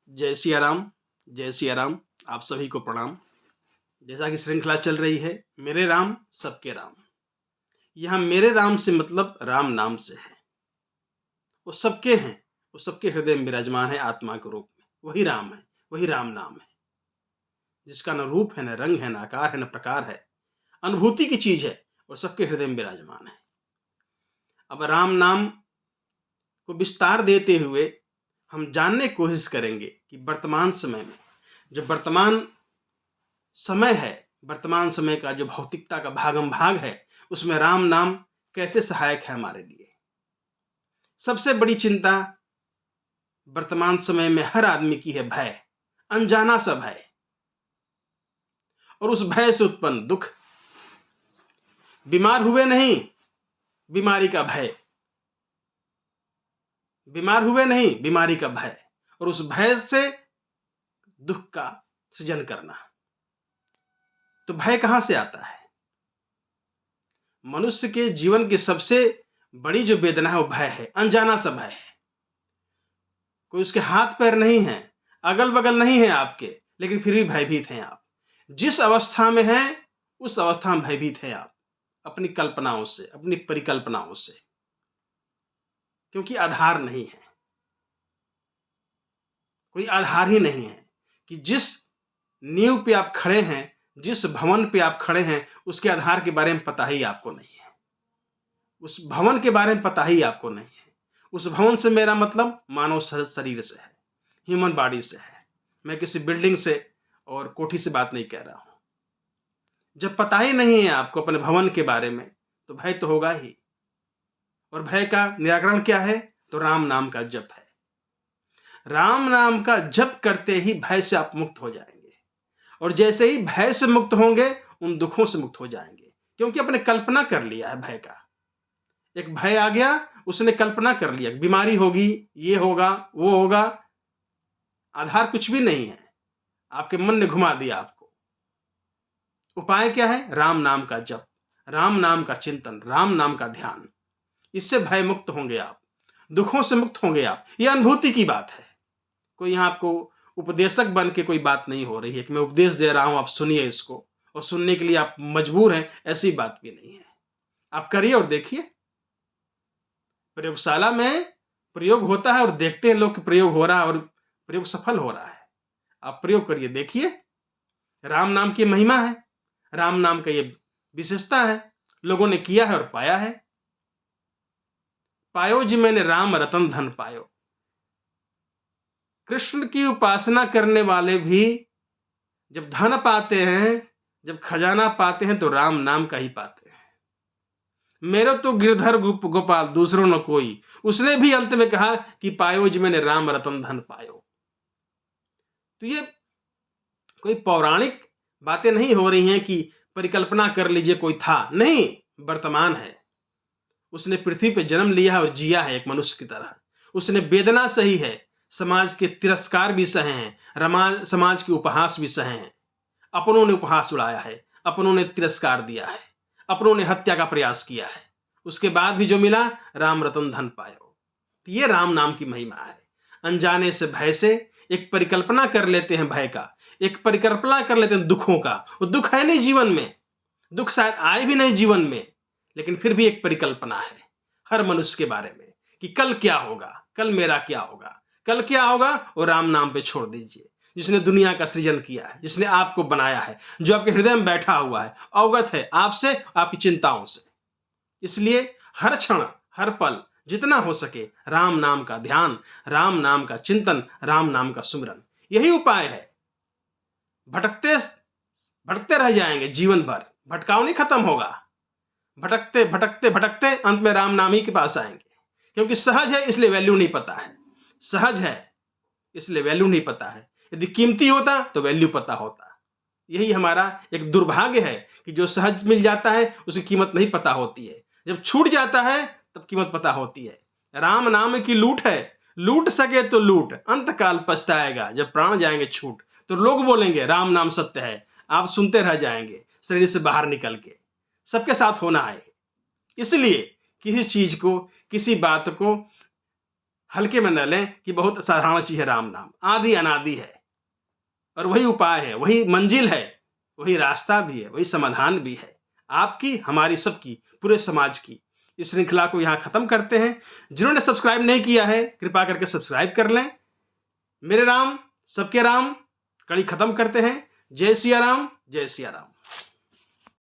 जय सिया राम, जय सिया राम। आप सभी को प्रणाम। जैसा कि श्रृंखला चल रही है, मेरे राम सबके राम। यहाँ मेरे राम से मतलब राम नाम से है। वो सबके हैं, वो सबके हृदय में विराजमान है आत्मा के रूप में। वही राम है, वही राम नाम है, जिसका न रूप है, न रंग है, न आकार है, न प्रकार है, अनुभूति की चीज है और सबके हृदय में विराजमान है। अब राम नाम को विस्तार देते हुए हम जानने की कोशिश करेंगे कि वर्तमान समय में जो वर्तमान समय है, वर्तमान समय का जो भौतिकता का भागम भाग है, उसमें राम नाम कैसे सहायक है हमारे लिए। सबसे बड़ी चिंता वर्तमान समय में हर आदमी की है भय, अनजाना सा भय, और उस भय से उत्पन्न दुख। बीमार हुए नहीं, बीमारी का भय, बीमार हुए नहीं, बीमारी का भय, और उस भय से दुख का सृजन करना। तो भय कहां से आता है? मनुष्य के जीवन की सबसे बड़ी जो वेदना है वो भय है, अनजाना सा भय है। कोई उसके हाथ पैर नहीं है, अगल बगल नहीं है आपके, लेकिन फिर भी भयभीत हैं आप। जिस अवस्था में हैं उस अवस्था में भयभीत हैं आप, अपनी कल्पनाओं से, अपनी परिकल्पनाओं से, क्योंकि आधार नहीं है, कोई आधार ही नहीं है कि जिस नींव पे आप खड़े हैं, जिस भवन पे आप खड़े हैं, उसके आधार के बारे में पता ही आपको नहीं है, उस भवन के बारे में पता ही आपको नहीं है। उस भवन से मेरा मतलब मानव शरीर से है, ह्यूमन बॉडी से है। मैं किसी बिल्डिंग से और कोठी से बात नहीं कह रहा हूं। जब पता ही नहीं है आपको अपने भवन के बारे में, तो भय तो होगा ही। और भय का निराकरण क्या है? तो राम नाम का जप है। राम नाम का जप करते ही भय से आप मुक्त हो जाएंगे, और जैसे ही भय से मुक्त होंगे, उन दुखों से मुक्त हो जाएंगे, क्योंकि अपने कल्पना कर लिया है भय का। एक भय आ गया, उसने कल्पना कर लिया, बीमारी होगी, ये होगा, वो होगा। आधार कुछ भी नहीं है, आपके मन ने घुमा दिया आपको। उपाय क्या है? राम नाम का जप, राम नाम का चिंतन, राम नाम का ध्यान। इससे भय मुक्त होंगे आप, दुखों से मुक्त होंगे आप। यह अनुभूति की बात है। कोई यहाँ आपको उपदेशक बन के कोई बात नहीं हो रही है कि मैं उपदेश दे रहा हूं, आप सुनिए इसको, और सुनने के लिए आप मजबूर हैं, ऐसी बात भी नहीं है। आप करिए और देखिए। प्रयोगशाला में प्रयोग होता है और देखते हैं लोग कि प्रयोग हो रहा है और प्रयोग सफल हो रहा है। आप प्रयोग करिए, देखिए। राम नाम की महिमा है, राम नाम का ये विशेषता है, लोगों ने किया है और पाया है। पायो जी मैंने राम रतन धन पायो। कृष्ण की उपासना करने वाले भी जब धन पाते हैं, जब खजाना पाते हैं, तो राम नाम का ही पाते हैं। मेरा तो गिरधर गोपाल दूसरों न कोई, उसने भी अंत में कहा कि पायो जी मैंने राम रतन धन पायो। तो ये कोई पौराणिक बातें नहीं हो रही हैं कि परिकल्पना कर लीजिए कोई था, नहीं, वर्तमान है। उसने पृथ्वी पे जन्म लिया और जिया है एक मनुष्य की तरह। उसने वेदना सही है, समाज के तिरस्कार भी सहे हैं, समाज के उपहास भी सहे हैं। अपनों ने उपहास उड़ाया है, अपनों ने तिरस्कार दिया है, अपनों ने हत्या का प्रयास किया है, उसके बाद भी जो मिला, राम रतन धन पायो। ये राम नाम की महिमा है। अनजाने से भय से एक परिकल्पना कर लेते हैं भय का, एक परिकल्पना कर लेते हैं दुखों का। वो दुख है नहीं जीवन में, दुख शायद आए भी नहीं जीवन में, लेकिन फिर भी एक परिकल्पना है हर मनुष्य के बारे में कि कल क्या होगा, कल मेरा क्या होगा, कल क्या होगा। और राम नाम पे छोड़ दीजिए, जिसने दुनिया का सृजन किया है, जिसने आपको बनाया है, जो आपके हृदय में बैठा हुआ है, अवगत है आपसे, आपकी चिंताओं से। इसलिए हर क्षण, हर पल जितना हो सके राम नाम का ध्यान, राम नाम का चिंतन, राम नाम का सुमिरन, यही उपाय है। भटकते भटकते रह जाएंगे जीवन भर, भटकाव नहीं खत्म होगा। भटकते भटकते भटकते अंत में राम नाम ही के पास आएंगे, क्योंकि सहज है इसलिए वैल्यू नहीं पता है, सहज है इसलिए वैल्यू नहीं पता है। यदि कीमती होता तो वैल्यू पता होता। यही हमारा एक दुर्भाग्य है कि जो सहज मिल जाता है उसकी कीमत नहीं पता होती है, जब छूट जाता है तब कीमत पता होती है। राम नाम की लूट है, लूट सके तो लूट, अंत काल पछताएगा जब प्राण जाएंगे छूट। तो लोग बोलेंगे राम नाम सत्य है, आप सुनते रह जाएंगे शरीर से बाहर निकल के। सबके साथ होना है। इसलिए किसी चीज को, किसी बात को हल्के में न लें कि बहुत साधारण चीज है राम नाम। आदि अनादि है और वही उपाय है, वही मंजिल है, वही रास्ता भी है, वही समाधान भी है, आपकी, हमारी, सबकी, पूरे समाज की। इस श्रृंखला को यहाँ खत्म करते हैं। जिन्होंने सब्सक्राइब नहीं किया है कृपा करके सब्सक्राइब कर लें। मेरे राम सबके राम, कड़ी खत्म करते हैं। जय सिया राम, जय सिया राम।